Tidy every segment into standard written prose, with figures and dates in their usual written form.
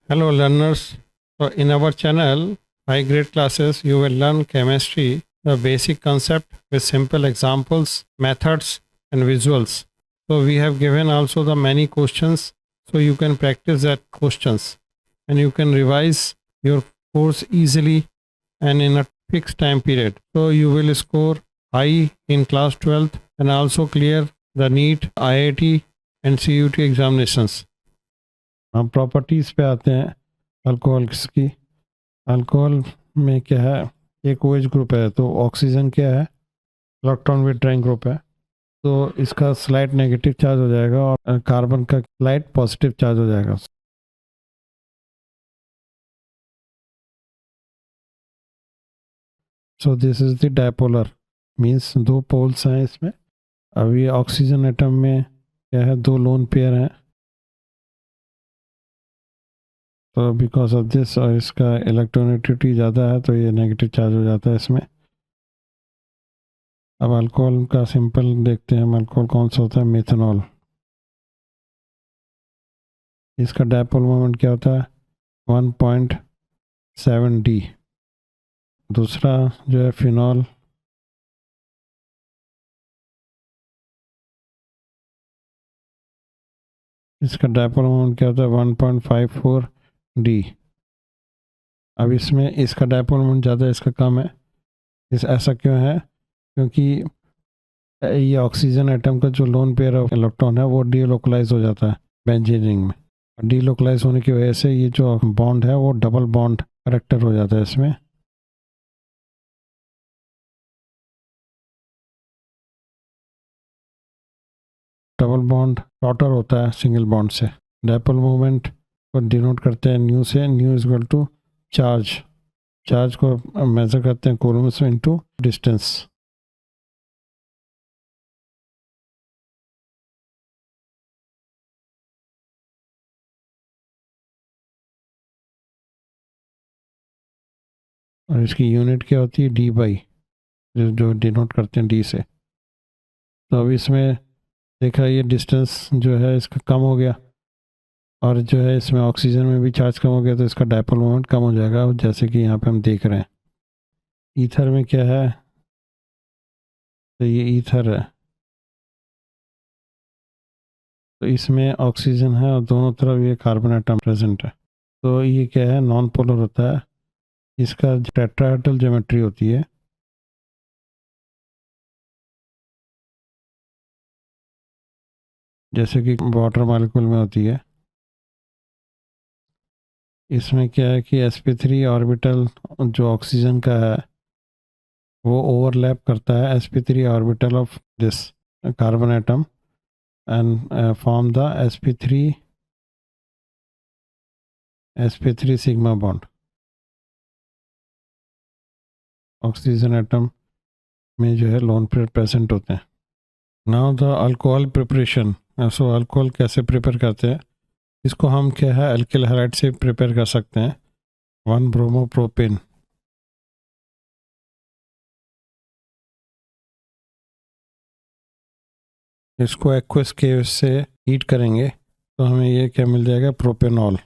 Hello learners. So in our channel, high grade classes, you will learn chemistry, the basic concept with simple examples, methods and visuals. So we have given also the many questions so you can practice that questions and you can revise your course easily and in a fixed time period. So you will score high in class 12th and also clear the NEET, IIT and CUT examinations. हम properties पे आते हैं alcohols की। Alcohol में क्या है, एक OH group है तो ऑक्सीजन क्या है, इलेक्ट्रॉन विथड्रॉइंग ग्रुप है, तो इसका स्लाइट नेगेटिव चार्ज हो जाएगा और कार्बन का स्लाइट पॉजिटिव चार्ज हो जाएगा। So this is the dipolar, means दो पोल्स हैं इसमें। अभी ऑक्सीजन एटम में क्या है, दो लोन पेयर हैं, तो बिकॉज ऑफ दिस और इसका इलेक्ट्रोनेगेटिविटी ज़्यादा है तो ये नेगेटिव चार्ज हो जाता है इसमें। अब अल्कोहल का सिंपल देखते हैं, हम अल्कोहल कौन सा होता है, मेथनॉल। इसका डायपोल मोमेंट क्या होता है, 1.7 D। दूसरा जो है फिनॉल, इसका डायपोल मोमेंट क्या होता है, 1.54 D। अब इसमें इसका डायपोल मोमेंट ज़्यादा है, इसका कम है। ऐसा क्यों है, क्योंकि ये ऑक्सीजन एटम का जो लोन पेयर ऑफ इलेक्ट्रॉन है वो डीलोकलाइज हो जाता है बेंजीन रिंग में। डीलोकलाइज होने की वजह से ये जो बॉन्ड है वो डबल बॉन्ड करेक्टर हो जाता है इसमें। डबल बॉन्ड शॉर्टर होता है सिंगल बॉन्ड से। डायपोल मोमेंट को डिनोट करते हैं न्यू से, mu is equal to charge. Charge को मेजर करते हैं कूलम्स इनटू डिस्टेंस। और इसकी यूनिट क्या होती है, D बाई, जो डिनोट करते हैं D से। तो अब इसमें देखा, ये डिस्टेंस जो है इसका कम हो गया और जो है इसमें ऑक्सीजन में भी चार्ज कम हो गया, तो इसका डायपोल मोमेंट कम हो जाएगा, जैसे कि यहाँ पे हम देख रहे हैं। ईथर में क्या है, तो ये ईथर है, तो इसमें ऑक्सीजन है और दोनों तरफ ये कार्बन एटम प्रेजेंट है, तो ये क्या है, नॉन पोलर होता है। इसका टेट्राहेड्रल ज्योमेट्री होती है, जैसे कि वाटर मॉलिक्यूल में होती है। इसमें क्या है कि sp3 ऑर्बिटल जो ऑक्सीजन का है वो ओवरलैप करता है sp3 orbital of this carbon atom and form the sp3 sigma bond. Oxygen atom में जो है लोन पेयर प्रेजेंट होते हैं। Now the alcohol preparation. So alcohol कैसे प्रिपेयर करते हैं, इसको हम क्या है, अल्किल हैलाइड से प्रिपेयर कर सकते हैं। 1 ब्रोमोप्रोपेन, इसको एक्वस केस से हीट करेंगे तो हमें ये क्या मिल जाएगा, प्रोपेनॉल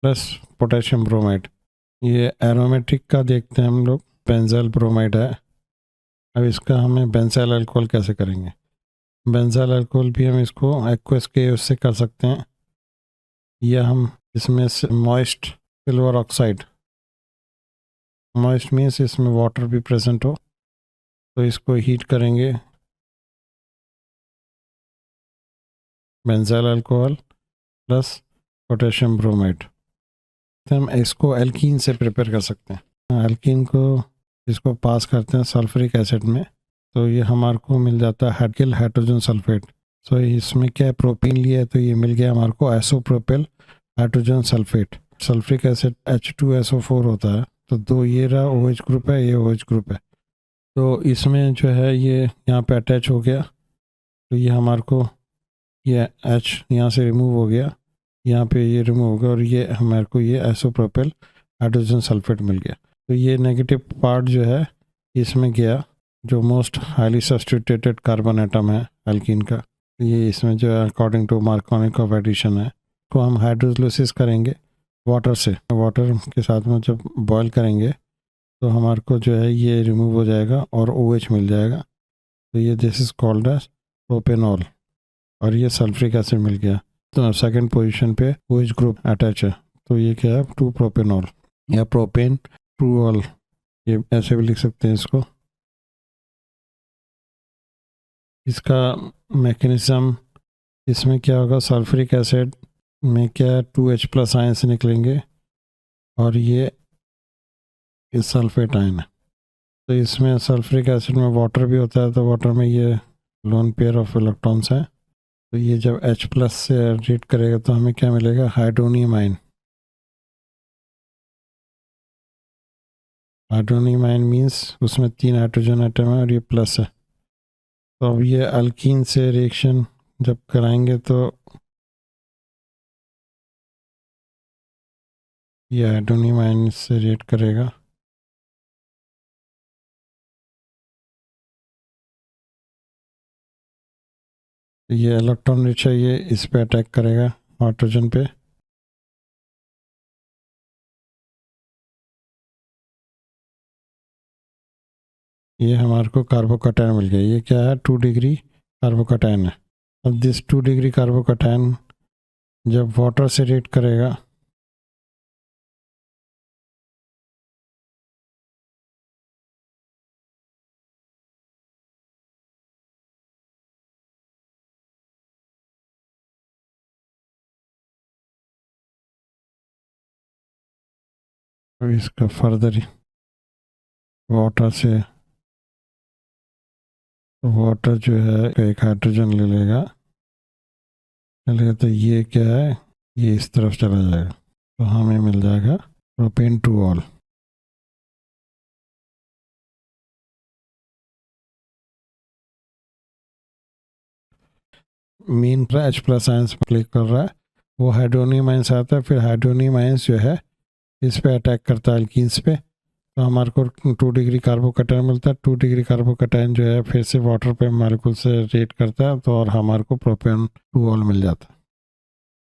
प्लस पोटेशियम ब्रोमाइड। ये एरोमेटिक का देखते हैं हम लोग, बेंजाइल ब्रोमाइड है। अब इसका हमें बेंजाइल अल्कोहल कैसे करेंगे, बेंजाइल अल्कोहल भी हम इसको एक्वस केस से कर सकते हैं, या हम इसमें moist silver oxide, moist means इसमें वाटर भी प्रेजेंट हो, तो इसको हीट करेंगे, benzyl alcohol plus potassium bromide. हम इसको एल्कीन से प्रिपेयर कर सकते हैं। एल्कीन को इसको पास करते हैं सल्फ्यूरिक एसिड में, तो ये हमारे को मिल जाता है एल्किल हाइड्रोजन सल्फेट। सो इसमें क्या है, प्रोपीन लिया है तो ये मिल गया हमारे को isopropyl hydrogen sulphate. Sulphuric acid H2SO4 होता है, तो दो ये रहा OH ग्रुप है, ये OH ग्रुप है, तो इसमें जो है ये यहाँ पे अटैच हो गया, तो ये हमारे को ये H यहाँ से रिमूव हो गया, यहाँ पे ये रिमूव हो गया और ये हमारे को ये आइसोप्रोपिल हाइड्रोजन सल्फेट मिल गया। तो ये नेगेटिव पार्ट जो है इसमें गया, जो most highly substituted carbon atom है एल्कीन का, ये इसमें जो है according to Markovnikov of addition है, तो हम हाइड्रोलिसिस करेंगे वाटर से। वाटर के साथ में जब बॉयल करेंगे तो हमारे को जो है ये रिमूव हो जाएगा और OH मिल जाएगा। तो ये this is called as propanol, और ये सल्फ्रिक एसिड मिल गया। तो सेकंड पोजीशन पे OH ग्रुप अटैच है, तो ये क्या है 2 प्रोपेनॉल या प्रोपेन 2 ऑल, ये ऐसे भी लिख सकते हैं इसको। इसका मैकेनिज्म, इसमें क्या होगा, सल्फ्रिक एसिड में क्या 2H+ आयंस निकलेंगे और ये सल्फेट आयन है। तो इसमें सल्फ्रिक एसिड में वाटर भी होता है, तो वाटर में ये लोन पेयर ऑफ इलेक्ट्रॉन्स हैं। तो ये जब H+ से रिएक्ट करेगा तो हमें क्या मिलेगा, hydronium ion. Hydronium ion means उसमें 3 हाइड्रोजन एटम है और ये प्लस है। तो अब ये अल्कीन से रिएक्शन जब कराएंगे तो ये हाइड्रोनियम आयन से रिएक्ट करेगा। ये इलेक्ट्रॉन रिच है, ये इस पे अटैक करेगा हाइड्रोजन पे। ये हमारे को कार्बोकैटायन मिल गया। ये क्या है, 2 डिग्री कार्बोकैटायन है। अब दिस 2 डिग्री कार्बोकैटायन जब वाटर से रिएक्ट करेगा तो इसका फर्दर वाटर से, वाटर जो है एक हाइड्रोजन ले लेगा तो ये क्या है, ये इस तरफ चला जाएगा, तो हमें मिल जाएगा propane 2 all. Mean H+ ions click कर रहा है, वो हाइड्रोनियम आयंस आता है, फिर हाइड्रोनियम आयंस जो है इस पे अटैक करता है अल्कीन्स पे, तो हमारे को 2 डिग्री कार्बोकैटायन मिलता है। 2 डिग्री कार्बोकैटायन जो है फिर से वाटर पे मॉलिक्यूल से रिएक्ट करता है, तो और हमारे को प्रोपेन 2 ऑल मिल जाता है।